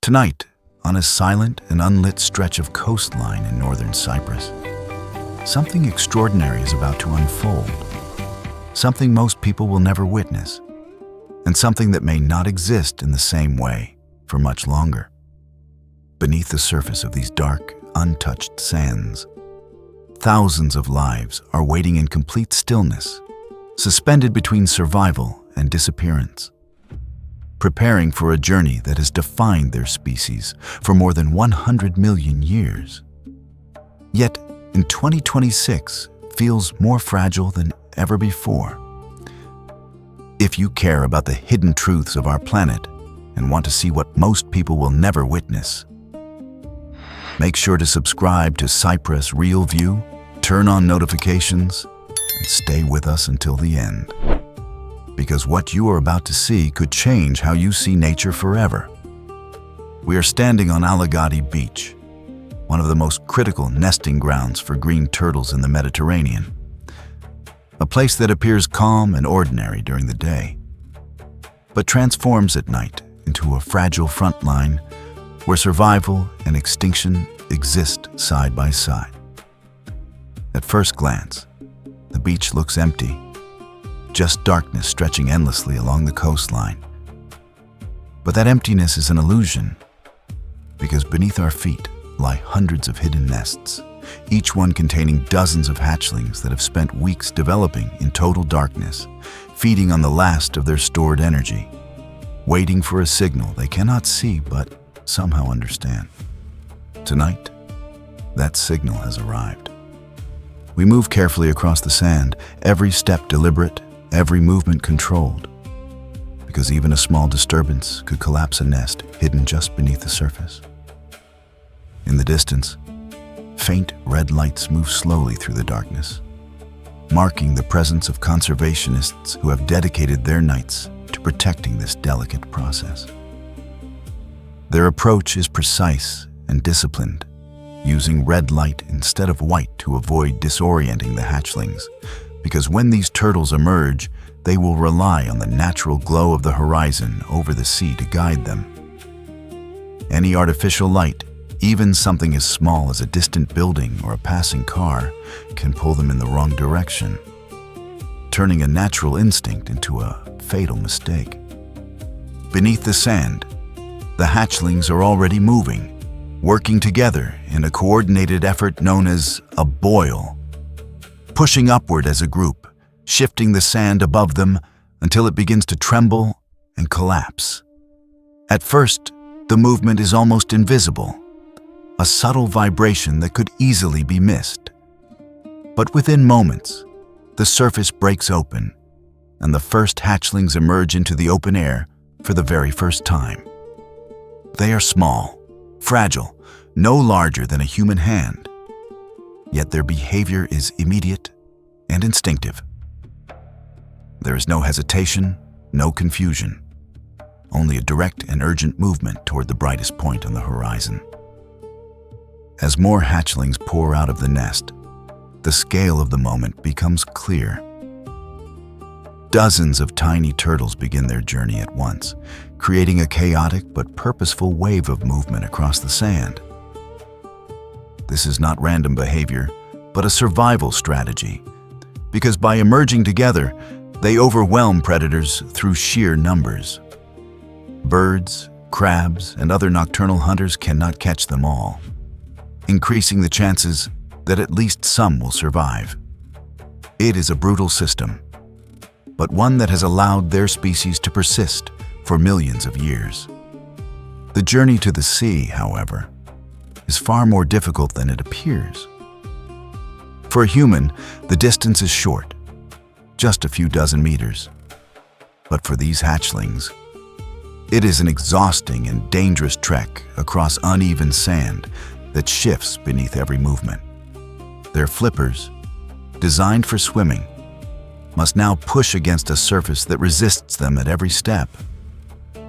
Tonight, on a silent and unlit stretch of coastline in Northern Cyprus, something extraordinary is about to unfold. Something most people will never witness, and something that may not exist in the same way for much longer. Beneath the surface of these dark, untouched sands, thousands of lives are waiting in complete stillness, suspended between survival and disappearance, preparing for a journey that has defined their species for more than 100 million years. Yet, in 2026, feels more fragile than ever before. If you care about the hidden truths of our planet and want to see what most people will never witness, make sure to subscribe to CYPRUS Real View, turn on notifications, and stay with us until the end. Because what you are about to see could change how you see nature forever. We are standing on Alagadi Beach, one of the most critical nesting grounds for green turtles in the Mediterranean. A place that appears calm and ordinary during the day, but transforms at night into a fragile front line where survival and extinction exist side by side. At first glance, the beach looks empty, just darkness stretching endlessly along the coastline. But that emptiness is an illusion, because beneath our feet lie hundreds of hidden nests, each one containing dozens of hatchlings that have spent weeks developing in total darkness, feeding on the last of their stored energy, waiting for a signal they cannot see but somehow understand. Tonight, that signal has arrived. We move carefully across the sand, every step deliberate, every movement controlled, because even a small disturbance could collapse a nest hidden just beneath the surface. In the distance, faint red lights move slowly through the darkness, marking the presence of conservationists who have dedicated their nights to protecting this delicate process. Their approach is precise and disciplined, using red light instead of white to avoid disorienting the hatchlings, because when these turtles emerge, they will rely on the natural glow of the horizon over the sea to guide them. Any artificial light, even something as small as a distant building or a passing car, can pull them in the wrong direction, turning a natural instinct into a fatal mistake. Beneath the sand, the hatchlings are already moving, working together in a coordinated effort known as a boil, pushing upward as a group, shifting the sand above them until it begins to tremble and collapse. At first, the movement is almost invisible, a subtle vibration that could easily be missed. But within moments, the surface breaks open, and the first hatchlings emerge into the open air for the very first time. They are small, fragile, no larger than a human hand, yet their behavior is immediate and instinctive. There is no hesitation, no confusion, only a direct and urgent movement toward the brightest point on the horizon. As more hatchlings pour out of the nest, the scale of the moment becomes clear. Dozens of tiny turtles begin their journey at once, creating a chaotic but purposeful wave of movement across the sand. This is not random behavior, but a survival strategy, because by emerging together, they overwhelm predators through sheer numbers. Birds, crabs, and other nocturnal hunters cannot catch them all, increasing the chances that at least some will survive. It is a brutal system, but one that has allowed their species to persist for millions of years. The journey to the sea, however, is far more difficult than it appears. For a human, the distance is short, just a few dozen meters. But for these hatchlings, it is an exhausting and dangerous trek across uneven sand that shifts beneath every movement. Their flippers, designed for swimming, must now push against a surface that resists them at every step,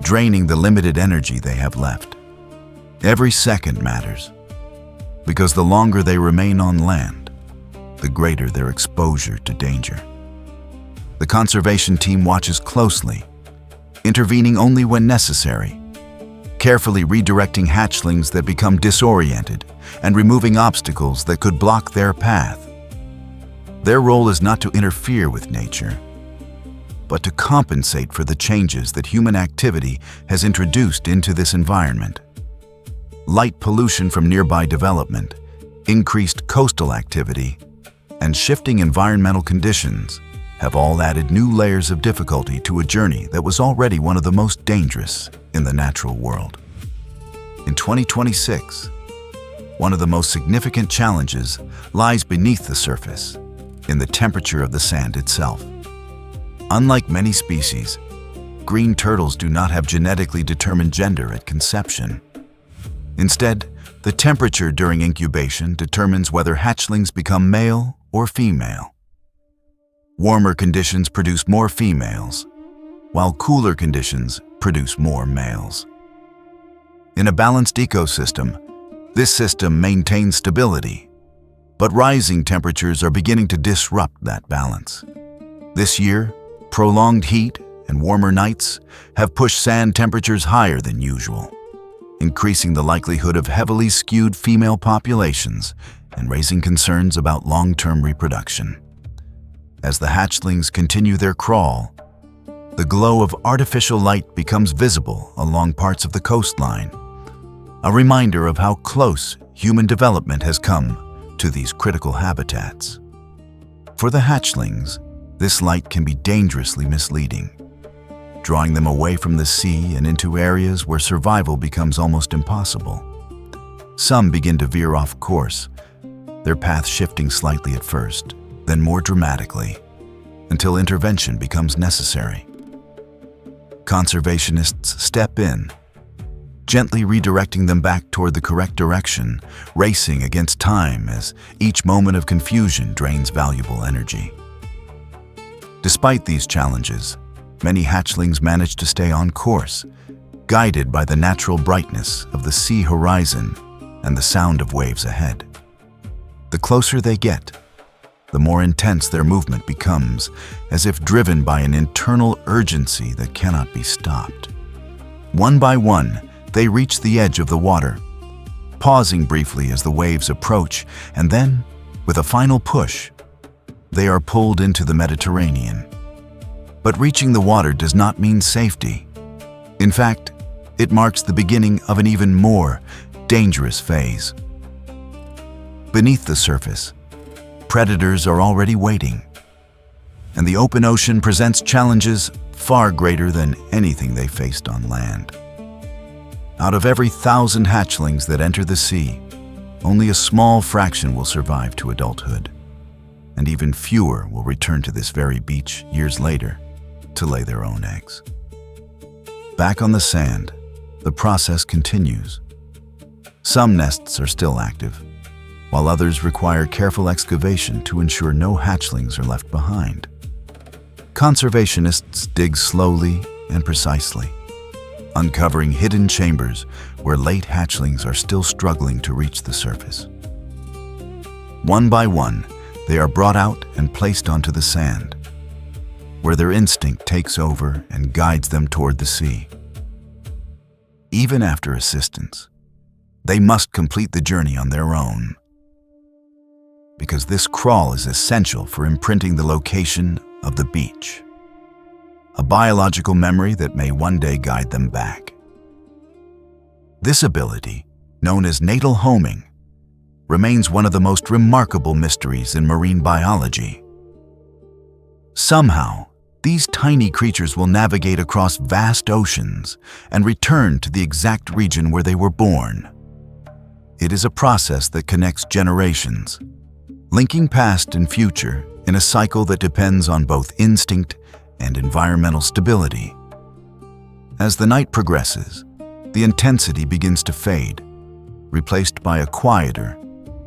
draining the limited energy they have left. Every second matters, because the longer they remain on land, the greater their exposure to danger. The conservation team watches closely, intervening only when necessary, carefully redirecting hatchlings that become disoriented and removing obstacles that could block their path. Their role is not to interfere with nature, but to compensate for the changes that human activity has introduced into this environment. Light pollution from nearby development, increased coastal activity, and shifting environmental conditions have all added new layers of difficulty to a journey that was already one of the most dangerous in the natural world. In 2026, one of the most significant challenges lies beneath the surface, in the temperature of the sand itself. Unlike many species, green turtles do not have genetically determined gender at conception. Instead, the temperature during incubation determines whether hatchlings become male or female. Warmer conditions produce more females, while cooler conditions produce more males. In a balanced ecosystem, this system maintains stability, but rising temperatures are beginning to disrupt that balance. This year, prolonged heat and warmer nights have pushed sand temperatures higher than usual, increasing the likelihood of heavily skewed female populations and raising concerns about long-term reproduction. As the hatchlings continue their crawl, the glow of artificial light becomes visible along parts of the coastline, a reminder of how close human development has come to these critical habitats. For the hatchlings, this light can be dangerously misleading, drawing them away from the sea and into areas where survival becomes almost impossible. Some begin to veer off course, their path shifting slightly at first, then more dramatically, until intervention becomes necessary. Conservationists step in, gently redirecting them back toward the correct direction, racing against time as each moment of confusion drains valuable energy. Despite these challenges, many hatchlings manage to stay on course, guided by the natural brightness of the sea horizon and the sound of waves ahead. The closer they get, the more intense their movement becomes, as if driven by an internal urgency that cannot be stopped. One by one, they reach the edge of the water, pausing briefly as the waves approach, and then, with a final push, they are pulled into the Mediterranean. But reaching the water does not mean safety. In fact, it marks the beginning of an even more dangerous phase. Beneath the surface, predators are already waiting, and the open ocean presents challenges far greater than anything they faced on land. Out of every 1,000 hatchlings that enter the sea, only a small fraction will survive to adulthood, and even fewer will return to this very beach years later to lay their own eggs. Back on the sand, the process continues. Some nests are still active, while others require careful excavation to ensure no hatchlings are left behind. Conservationists dig slowly and precisely, uncovering hidden chambers where late hatchlings are still struggling to reach the surface. One by one, they are brought out and placed onto the sand, where their instinct takes over and guides them toward the sea. Even after assistance, they must complete the journey on their own, because this crawl is essential for imprinting the location of the beach, a biological memory that may one day guide them back. This ability, known as natal homing, remains one of the most remarkable mysteries in marine biology. Somehow, these tiny creatures will navigate across vast oceans and return to the exact region where they were born. It is a process that connects generations, linking past and future in a cycle that depends on both instinct and environmental stability. As the night progresses, the intensity begins to fade, replaced by a quieter,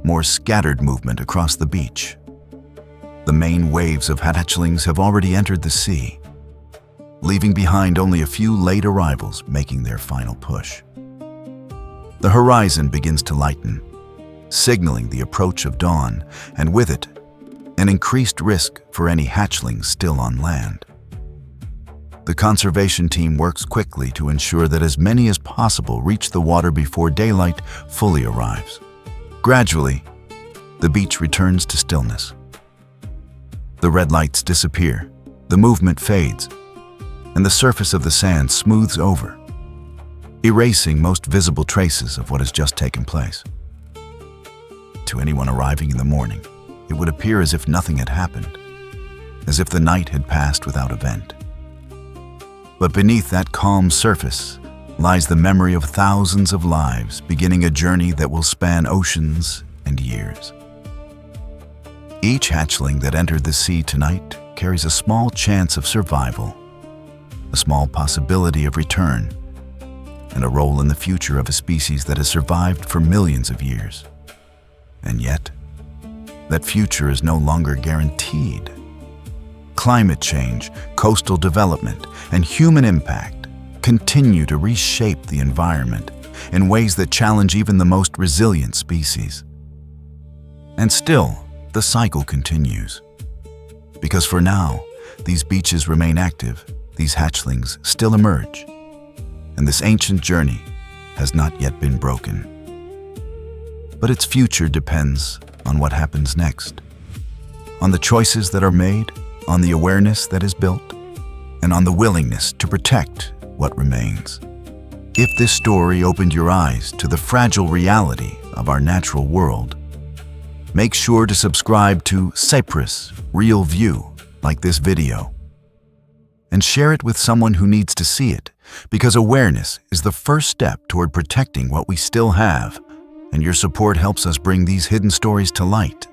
more scattered movement across the beach. The main waves of hatchlings have already entered the sea, leaving behind only a few late arrivals making their final push. The horizon begins to lighten, signaling the approach of dawn, and with it, an increased risk for any hatchlings still on land. The conservation team works quickly to ensure that as many as possible reach the water before daylight fully arrives. Gradually, the beach returns to stillness. The red lights disappear, the movement fades, and the surface of the sand smooths over, erasing most visible traces of what has just taken place. To anyone arriving in the morning, it would appear as if nothing had happened, as if the night had passed without event. But beneath that calm surface lies the memory of thousands of lives beginning a journey that will span oceans and years. Each hatchling that entered the sea tonight carries a small chance of survival, a small possibility of return, and a role in the future of a species that has survived for millions of years. And yet, that future is no longer guaranteed. Climate change, coastal development, and human impact continue to reshape the environment in ways that challenge even the most resilient species. And still, the cycle continues. Because for now, these beaches remain active, these hatchlings still emerge, and this ancient journey has not yet been broken. But its future depends on what happens next, on the choices that are made, on the awareness that is built, and on the willingness to protect what remains. If this story opened your eyes to the fragile reality of our natural world, make sure to subscribe to CYPRUS Real View like this video, and share it with someone who needs to see it, because awareness is the first step toward protecting what we still have, and your support helps us bring these hidden stories to light.